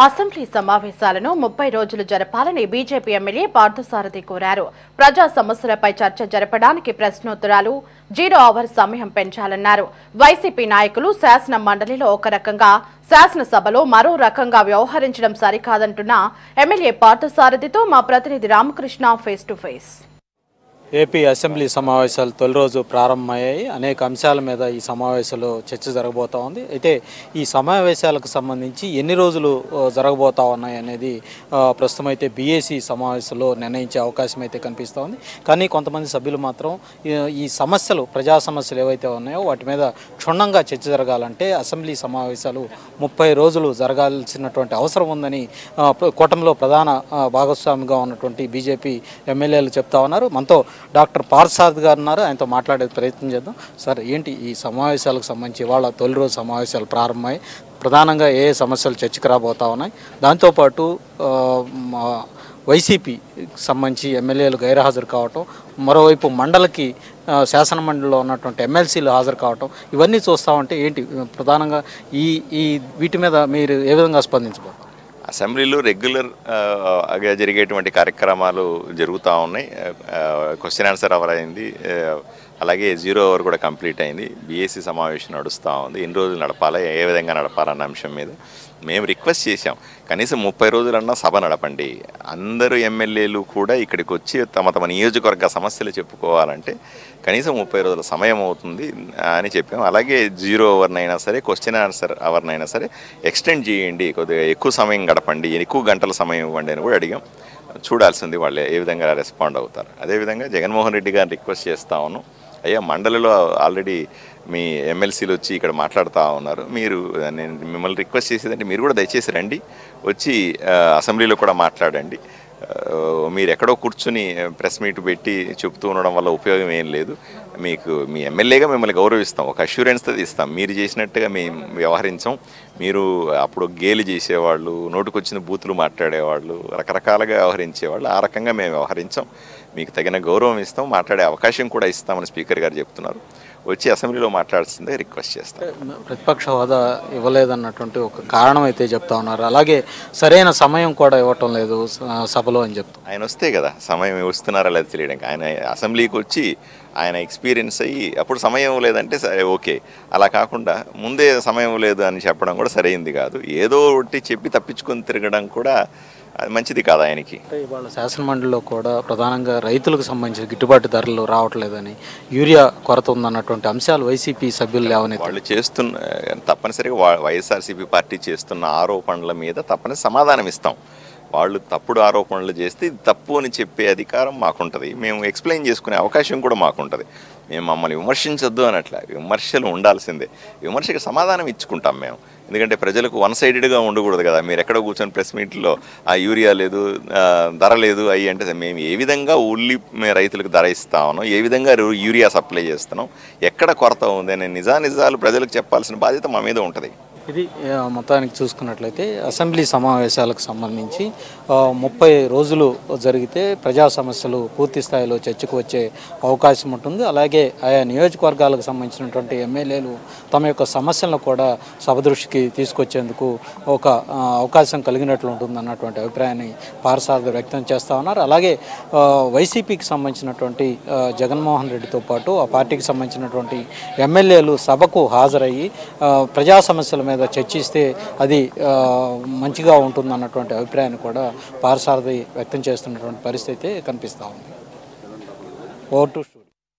Assembly సమావేశాలను 30 రోజులు జరపాలని బీజేపీ ఎమ్మెల్యే పార్థసారథి కోరారు. ప్రజా సమస్యలపై చర్చ జరపడానికి ప్రశ్నోత్తరాలు 0 అవర్ సమయం పెంచాలన్నారు. వైసీపీ నాయకులు శాసన మండలిలో ఒక రకంగా, శాసనసభలో మరో రకంగా వ్యవహరించడం సరికాదంటున్న ఎమ్మెల్యే పార్థసారథితో మా ప్రతినిధి Ramakrishna face to face. AP assembly సమావేశాలు తొలి రోజు ప్రారంభమయ్యాయి. అనేక అంశాల మీద ఈ సమావేశాలు చర్చ జరగబోతా ఉంది. అయితే ఈ సమావేశాలకు సంబంధించి ఎన్ని రోజులు జరగబోతా ఉన్నాయి అనేది ప్రస్తుతం అయితే బీఏసీ సమావేశంలో నిర్ణయించే అవకాశం అయితే కనిపిస్తూ ఉంది. కానీ కొంతమంది సభ్యులు మాత్రం ఈ సమస్యలు, ప్రజా సమస్యలు ఏవైతే ఉన్నాయో వాటి మీద క్షుణ్ణంగా చర్చ జరగాలంటే అసెంబ్లీ సమావేశాలు 30 రోజులు జరగాల్సినటువంటి అవసరం ఉందని కూటమిలో ప్రధాన భాగస్వామిగా ఉన్నటువంటి బీజేపీ ఎమ్మెల్యేలు చెప్తా ఉన్నారు. మనతో డాక్టర్ పార్థసారథి గారు ఉన్నారు. ఆయనతో మాట్లాడే ప్రయత్నం చేద్దాం. సార్, ఏంటి ఈ సమావేశాలకు సంబంధించి వాళ్ళ తొలి రోజు సమావేశాలు ప్రారంభమై ప్రధానంగా ఏ సమస్యలు చర్చకు రాబోతా ఉన్నాయి, దాంతోపాటు వైసీపీకి సంబంధించి ఎమ్మెల్యేలు గైర్హాజరు కావటం, మరోవైపు మండలికి శాసన మండలిలో ఉన్నటువంటి ఎమ్మెల్సీలు హాజరు కావటం, ఇవన్నీ చూస్తూ ఉంటే ఏంటి ప్రధానంగా ఈ వీటి మీద మీరు ఏ విధంగా స్పందించబోతారు? అసెంబ్లీలో రెగ్యులర్గా జరిగేటువంటి కార్యక్రమాలు జరుగుతూ ఉన్నాయి. క్వశ్చన్ ఆన్సర్ అవర్ అయింది, అలాగే 0 అవర్ కూడా కంప్లీట్ అయింది. బీఏసీ సమావేశం నడుస్తూ ఉంది. ఎన్ని రోజులు నడపాలా, ఏ విధంగా నడపాలన్న అంశం మీద మేము రిక్వెస్ట్ చేశాం. కనీసం 30 రోజులన్నా సభ నడపండి. అందరూ ఎమ్మెల్యేలు కూడా ఇక్కడికి వచ్చి తమ తమ నియోజకవర్గ సమస్యలు చెప్పుకోవాలంటే కనీసం 30 రోజుల సమయం అవుతుంది అని చెప్పాం. అలాగే 0 అవర్నైనా సరే, క్వశ్చన్ ఆన్సర్ అవర్నైనా సరే ఎక్స్టెండ్ చేయండి, కొద్దిగా ఎక్కువ సమయం గడపండి, ఎక్కువ గంటల సమయం ఇవ్వండి అని కూడా అడిగాం. చూడాల్సింది వాళ్ళు ఏ విధంగా రెస్పాండ్ అవుతారు. అదేవిధంగా జగన్మోహన్ రెడ్డి గారిని రిక్వెస్ట్ చేస్తా ఉన్నాం. అయ్యా, మండలిలో ఆల్రెడీ మీ ఎమ్మెల్సీలు వచ్చి ఇక్కడ మాట్లాడుతూ ఉన్నారు. మీరు, నేను మిమ్మల్ని రిక్వెస్ట్ చేసేదంటే మీరు కూడా దయచేసి రండి, వచ్చి అసెంబ్లీలో కూడా మాట్లాడండి. మీరు ఎక్కడో కూర్చుని ప్రెస్ మీట్ పెట్టి చెప్తూ ఉండడం వల్ల ఉపయోగం ఏం లేదు. మీకు మీ ఎమ్మెల్యేగా మిమ్మల్ని గౌరవిస్తాం, ఒక అష్యూరెన్స్తో ఇస్తాం. మీరు చేసినట్టుగా మేము వ్యవహరించాం. మీరు అప్పుడు గేలి చేసేవాళ్ళు, నోటుకొచ్చిన బూతులు మాట్లాడేవాళ్ళు, రకరకాలుగా వ్యవహరించేవాళ్ళు. ఆ రకంగా మేము వ్యవహరించాం. మీకు తగిన గౌరవం ఇస్తాం, మాట్లాడే అవకాశం కూడా ఇస్తామని స్పీకర్ గారు చెప్తున్నారు. వచ్చి అసెంబ్లీలో మాట్లాడాల్సిందే రిక్వెస్ట్ చేస్తాం. ప్రతిపక్ష హోదా ఇవ్వలేదన్నటువంటి ఒక కారణం అయితే చెప్తా ఉన్నారు. అలాగే సరైన సమయం కూడా ఇవ్వటం లేదు సభలో అని చెప్తాం. ఆయన వస్తే కదా సమయం ఇస్తున్నారా లేదా తెలియడానికి. ఆయన అసెంబ్లీకి వచ్చి ఆయన ఎక్స్పీరియన్స్ అయ్యి అప్పుడు సమయం లేదంటే ఓకే. అలా కాకుండా ముందే సమయం లేదు అని చెప్పడం కూడా సరైంది కాదు. ఏదో ఒకటి చెప్పి తప్పించుకొని తిరగడం కూడా అది మంచిది కాదు ఆయనకి. ఇవాళ శాసనమండలిలో కూడా ప్రధానంగా రైతులకు సంబంధించిన గిట్టుబాటు ధరలు రావట్లేదని, యూరియా కొరత ఉందన్నటువంటి అంశాలు వైసీపీ సభ్యులు లేవని వాళ్ళు తప్పనిసరిగా వైఎస్ఆర్సీపీ పార్టీ చేస్తున్న ఆరోపణల మీద తప్పని సమాధానం ఇస్తాం. వాళ్ళు తప్పుడు ఆరోపణలు చేస్తే ఇది తప్పు అని చెప్పే అధికారం మాకుంటుంది. మేము ఎక్స్ప్లెయిన్ చేసుకునే అవకాశం కూడా మాకుంటుంది. మేము మమ్మల్ని విమర్శించొద్దు అనట్లా, విమర్శలు ఉండాల్సిందే. విమర్శకు సమాధానం ఇచ్చుకుంటాం మేము. ఎందుకంటే ప్రజలకు వన్ సైడెడ్గా ఉండకూడదు కదా. మీరు ఎక్కడ కూర్చొని ప్రెస్ మీట్లో ఆ యూరియా లేదు, ధర లేదు అయ్యి అంటే మేము ఏ విధంగా రైతులకు ధర ఇస్తా ఉన్నాం, ఏ విధంగా యూరియా సప్లై చేస్తున్నాం, ఎక్కడ కొరత ఉంది అనే నిజాలు ప్రజలకు చెప్పాల్సిన బాధ్యత మా మీద ఉంటుంది. ఇది మొత్తానికి చూసుకున్నట్లయితే అసెంబ్లీ సమావేశాలకు సంబంధించి 30 రోజులు జరిగితే ప్రజా సమస్యలు పూర్తి స్థాయిలో చర్చకు వచ్చే అవకాశం ఉంటుంది. అలాగే ఆయా నియోజకవర్గాలకు సంబంధించినటువంటి ఎమ్మెల్యేలు తమ యొక్క సమస్యలను కూడా సభ దృష్టికి తీసుకొచ్చేందుకు ఒక అవకాశం కలిగినట్లు ఉంటుంది అన్నటువంటి అభిప్రాయాన్ని పార్థసారథి వ్యక్తం చేస్తూ ఉన్నారు. అలాగే వైసీపీకి సంబంధించినటువంటి జగన్మోహన్ రెడ్డితో పాటు ఆ పార్టీకి సంబంధించినటువంటి ఎమ్మెల్యేలు సభకు హాజరయ్యి ప్రజా సమస్యల మీద చర్చిస్తే అది మంచిగా ఉంటుంది అన్నటువంటి అభిప్రాయాన్ని కూడా పార్థసారథి వ్యక్తం చేస్తున్నటువంటి పరిస్థితి కనిపిస్తూ ఉంది. Over to